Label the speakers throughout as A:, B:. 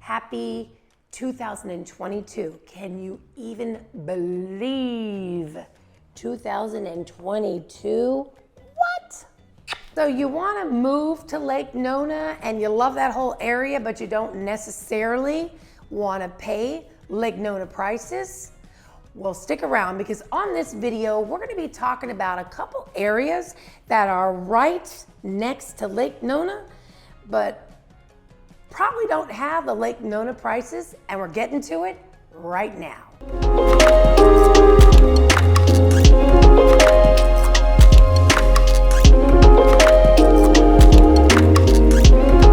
A: Happy 2022. Can you even believe 2022? What? So you want to move to Lake Nona and you love that whole area, but you don't necessarily want to pay Lake Nona prices? Well, stick around because on this video, we're going to be talking about a couple areas that are right next to Lake Nona, but probably don't have the Lake Nona prices, and we're getting to it right now.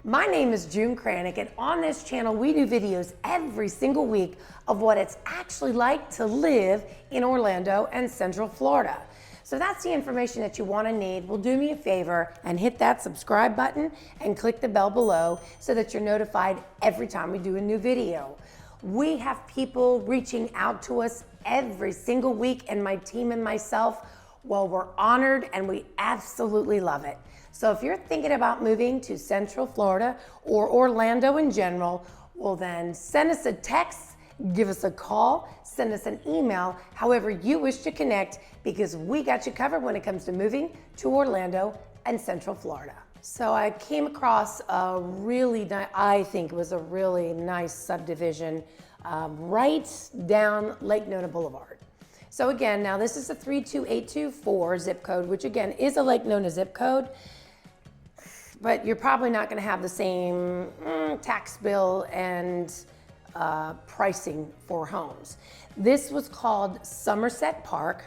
A: My name is June Kranick, and on this channel we do videos every single week of what it's actually like to live in Orlando and Central Florida. So that's the information that you want to need. Well, do me a favor and hit that subscribe button and click the bell below so that you're notified every time we do a new video. We have people reaching out to us every single week, and my team and myself, well, we're honored and we absolutely love it. So if you're thinking about moving to Central Florida or Orlando in general, well then send us a text, give us a call, send us an email, however you wish to connect, because we got you covered when it comes to moving to Orlando and Central Florida. So I came across a really nice, I think it was a really nice subdivision right down Lake Nona Boulevard. So again, now this is a 32824 zip code, which again is a Lake Nona zip code, but you're probably not gonna have the same tax bill and pricing for homes. This was called Somerset Park,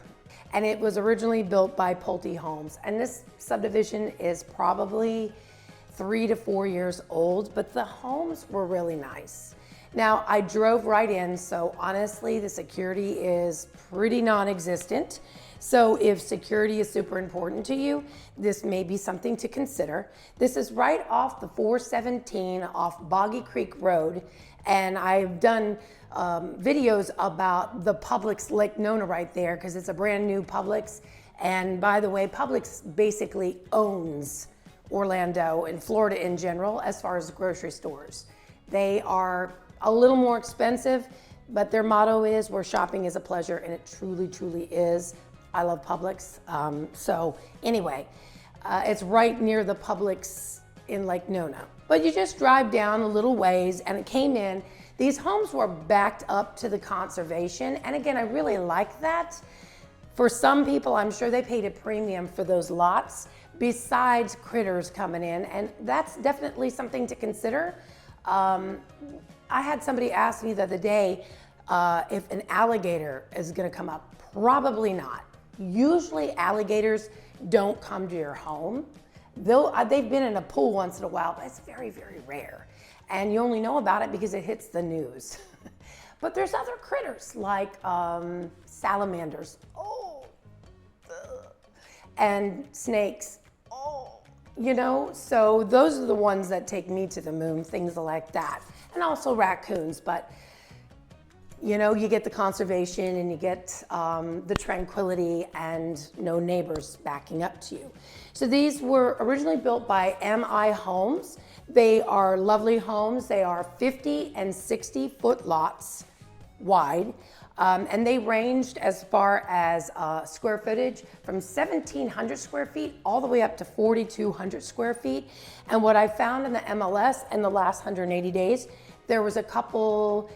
A: and it was originally built by Pulte Homes. And this subdivision is probably 3 to 4 years old, but the homes were really nice. Now, I drove right in, so honestly, the security is pretty non-existent. So if security is super important to you, this may be something to consider. This is right off the 417 off Boggy Creek Road, and I've done videos about the Publix Lake Nona right there because it's a brand new Publix. And by the way, Publix basically owns Orlando and Florida in general as far as grocery stores. They are a little more expensive, but their motto is where shopping is a pleasure, and it truly, truly is. I love Publix. So anyway, it's right near the Publix in Lake Nona. But you just drive down a little ways and it came in. These homes were backed up to the conservation. And again, I really like that. For some people, I'm sure they paid a premium for those lots besides critters coming in. And that's definitely something to consider. I had somebody ask me the other day if an alligator is gonna come up. Probably not. Usually alligators don't come to your home. They've been in a pool once in a while, but it's very, very rare. And you only know about it because it hits the news. But there's other critters like salamanders, and snakes, you know? So those are the ones that take me to the moon, things like that. And also raccoons, but you know, you get the conservation and you get the tranquility and no neighbors backing up to you. So these were originally built by MI Homes. They are lovely homes. They are 50 and 60 foot lots wide. And they ranged as far as square footage from 1,700 square feet all the way up to 4,200 square feet. And what I found in the MLS in the last 180 days, there was a couple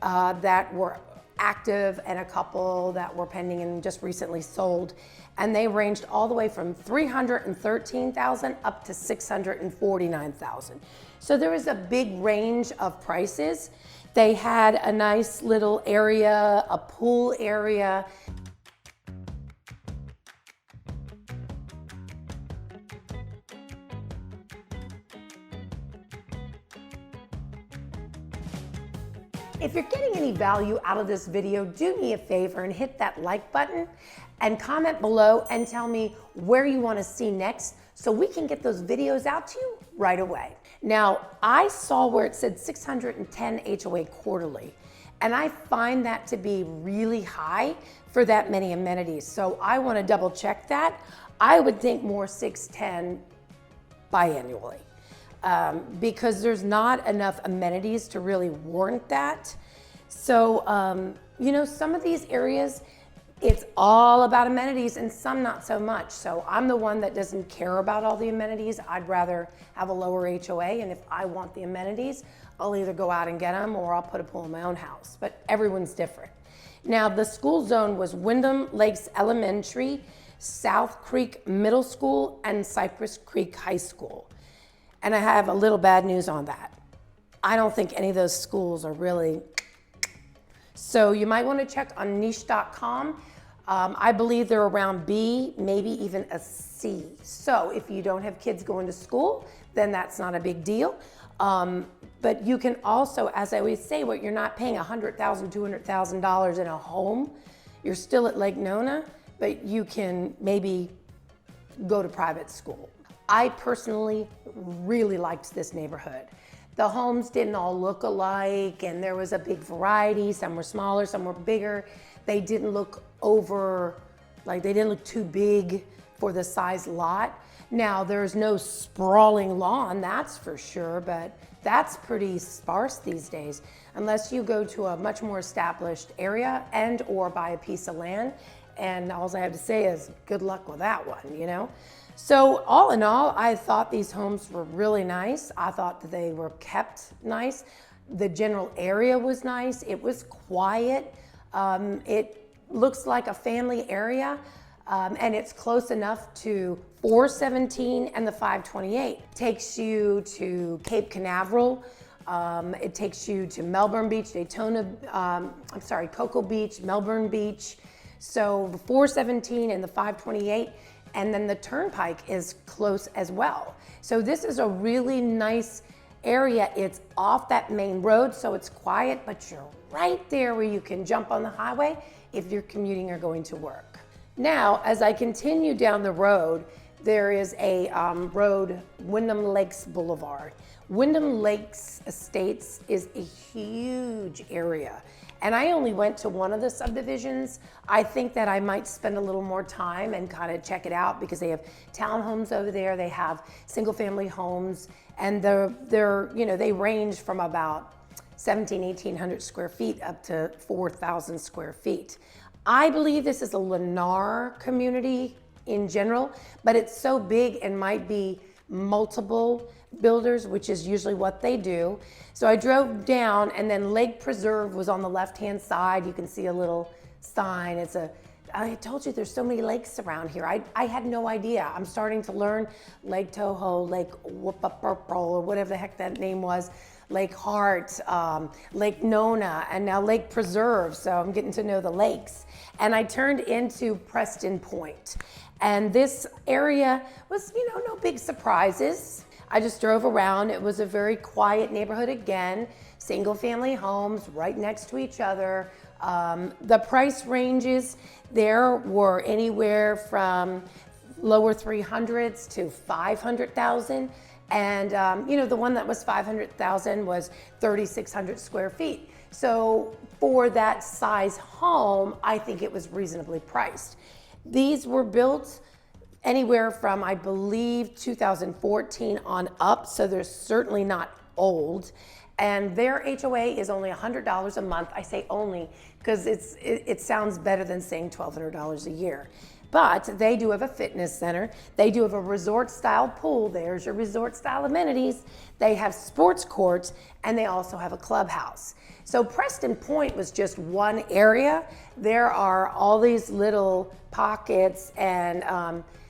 A: that were active and a couple that were pending and just recently sold. And they ranged all the way from $313,000 up to $649,000. So there was a big range of prices. They had a nice little area, a pool area. If you're getting any value out of this video, do me a favor and hit that like button and comment below and tell me where you want to see next so we can get those videos out to you right away. Now, I saw where it said 610 HOA quarterly, and I find that to be really high for that many amenities. So I want to double check that. I would think more 610 biannually. because there's not enough amenities to really warrant that. So, you know, some of these areas, it's all about amenities and some not so much. So I'm the one that doesn't care about all the amenities. I'd rather have a lower HOA, and if I want the amenities, I'll either go out and get them or I'll put a pool in my own house, but everyone's different. Now, the school zone was Windham Lakes Elementary, South Creek Middle School, and Cypress Creek High School. And I have a little bad news on that. I don't think any of those schools are really, so you might want to check on niche.com. I believe they're around B, maybe even a C. So if you don't have kids going to school, then that's not a big deal. But you can also, as I always say, what you're not paying $100,000, $200,000 in a home, you're still at Lake Nona, but you can maybe go to private school. I personally really liked this neighborhood. The homes didn't all look alike, and there was a big variety. Some were smaller, some were bigger. They didn't look they didn't look too big for the size lot. Now, there's no sprawling lawn, that's for sure, but that's pretty sparse these days, unless you go to a much more established area and or buy a piece of land. And all I have to say is good luck with that one, you know? So all in all, I thought these homes were really nice. I thought that they were kept nice. The general area was nice. It was quiet. It looks like a family area, and it's close enough to 417 and the 528. Takes you to Cape Canaveral. It takes you to Melbourne Beach, Cocoa Beach, Melbourne Beach. So the 417 and the 528, and then the Turnpike is close as well. So this is a really nice area. It's off that main road, so it's quiet, but you're right there where you can jump on the highway if you're commuting or going to work. Now, as I continue down the road, there is a road, Windham Lakes Boulevard. Windham Lakes Estates is a huge area, and I only went to one of the subdivisions. I think that I might spend a little more time and kind of check it out, because they have townhomes over there, they have single family homes, and they range from about 1,800 square feet up to 4,000 square feet. I believe this is a Lennar community in general, but it's so big and might be multiple builders, which is usually what they do. So I drove down, and then Lake Preserve was on the left-hand side. You can see a little sign. I told you there's so many lakes around here. I had no idea. I'm starting to learn Lake Toho, Lake Whoopapurple, or whatever the heck that name was, Lake Hart, Lake Nona, and now Lake Preserve. So I'm getting to know the lakes. And I turned into Preston Point. And this area was, no big surprises. I just drove around. It was a very quiet neighborhood again, single family homes right next to each other. The price ranges there were anywhere from lower 300s to 500,000. And the one that was 500,000 was 3,600 square feet. So for that size home, I think it was reasonably priced. These were built anywhere from, I believe, 2014 on up, so they're certainly not old. And their HOA is only $100 a month. I say only because it sounds better than saying $1,200 a year. But they do have a fitness center. They do have a resort-style pool. There's your resort-style amenities. They have sports courts, and they also have a clubhouse. So Preston Point was just one area. There are all these little pockets and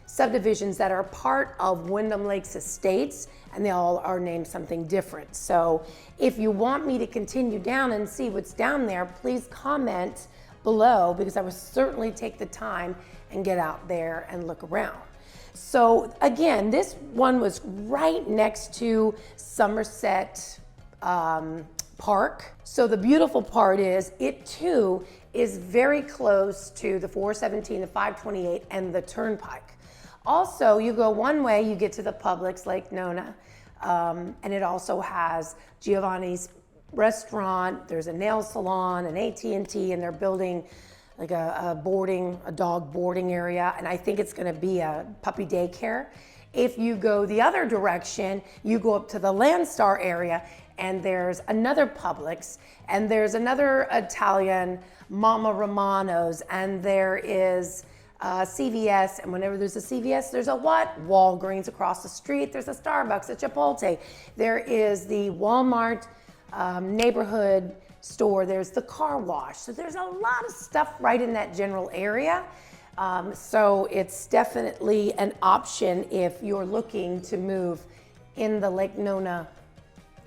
A: subdivisions that are part of Windham Lakes Estates, and they all are named something different. So if you want me to continue down and see what's down there, please comment below, because I would certainly take the time and get out there and look around. So again, this one was right next to Somerset Park. So the beautiful part is it too is very close to the 417, the 528, and the Turnpike. Also, you go one way, you get to the Publix, Lake Nona, and it also has Giovanni's restaurant. There's a nail salon, an AT&T, and they're building like a dog boarding area, and I think it's gonna be a puppy daycare. If you go the other direction, you go up to the Landstar area, and there's another Publix, and there's another Italian, Mama Romano's, and there is CVS, and whenever there's a CVS, there's a what? Walgreens across the street. There's a Starbucks, a Chipotle. There is the Walmart neighborhood store. There's the car wash. So there's a lot of stuff right in that general area. So it's definitely an option if you're looking to move in the Lake Nona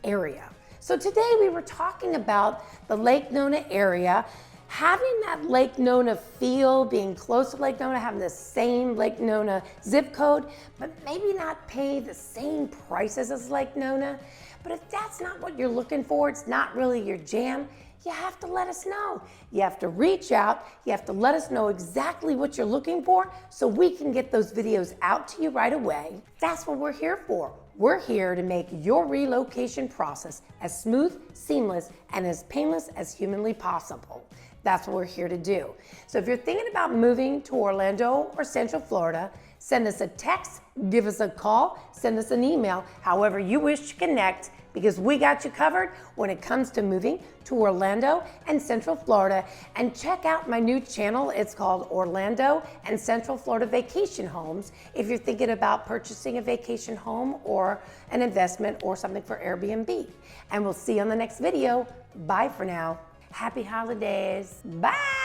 A: area. So today we were talking about the Lake Nona area, having that Lake Nona feel, being close to Lake Nona, having the same Lake Nona zip code, but maybe not pay the same prices as Lake Nona. But if that's not what you're looking for, it's not really your jam, you have to let us know. You have to reach out, you have to let us know exactly what you're looking for so we can get those videos out to you right away. That's what we're here for. We're here to make your relocation process as smooth, seamless, and as painless as humanly possible. That's what we're here to do. So if you're thinking about moving to Orlando or Central Florida, send us a text, give us a call, send us an email, however you wish to connect, because we got you covered when it comes to moving to Orlando and Central Florida. And check out my new channel. It's called Orlando and Central Florida Vacation Homes if you're thinking about purchasing a vacation home or an investment or something for Airbnb. And we'll see you on the next video. Bye for now. Happy holidays. Bye.